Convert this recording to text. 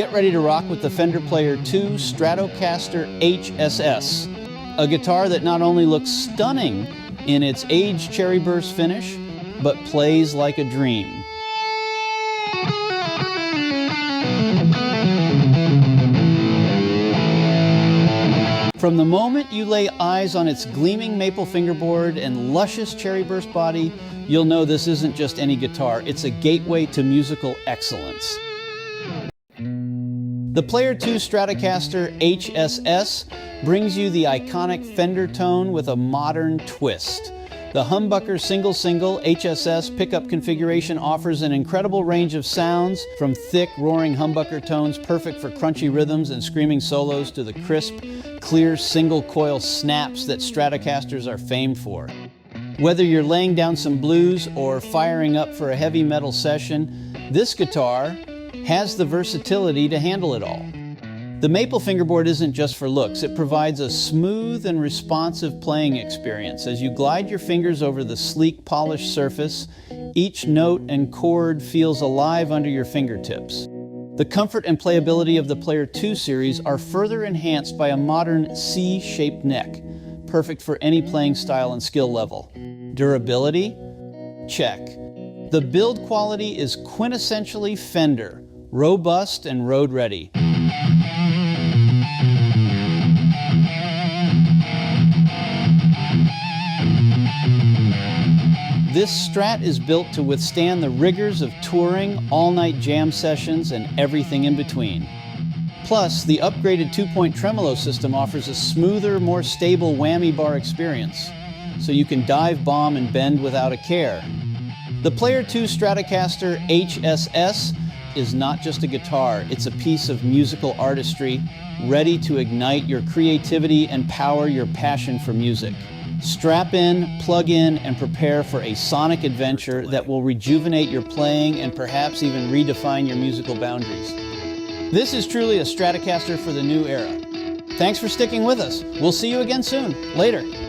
get ready to rock with the Fender Player 2 Stratocaster HSS, a guitar that not only looks stunning in its aged cherry burst finish, but plays like a dream. From the moment you lay eyes on its gleaming maple fingerboard and luscious cherry burst body, you'll know this isn't just any guitar, it's a gateway to musical excellence. The Player 2 Stratocaster HSS brings you the iconic Fender tone with a modern twist. The humbucker single-single HSS pickup configuration offers an incredible range of sounds, from thick, roaring humbucker tones perfect for crunchy rhythms and screaming solos to the crisp, clear single-coil snaps that Stratocasters are famed for. Whether you're laying down some blues or firing up for a heavy metal session, this guitar has the versatility to handle it all. The maple fingerboard isn't just for looks, it provides a smooth and responsive playing experience. As you glide your fingers over the sleek, polished surface, each note and chord feels alive under your fingertips. The comfort and playability of the Player 2 series are further enhanced by a modern C-shaped neck, perfect for any playing style and skill level. Durability? Check. The build quality is quintessentially Fender, robust and road ready. This Strat is built to withstand the rigors of touring, all-night jam sessions, and everything in between. Plus, the upgraded 2-point tremolo system offers a smoother, more stable whammy bar experience, so you can dive, bomb, and bend without a care. The Player 2 Stratocaster HSS is not just a guitar, it's a piece of musical artistry ready to ignite your creativity and power your passion for music. Strap in, plug in, and prepare for a sonic adventure that will rejuvenate your playing and perhaps even redefine your musical boundaries. This is truly a Stratocaster for the new era. Thanks for sticking with us. We'll see you again soon. Later.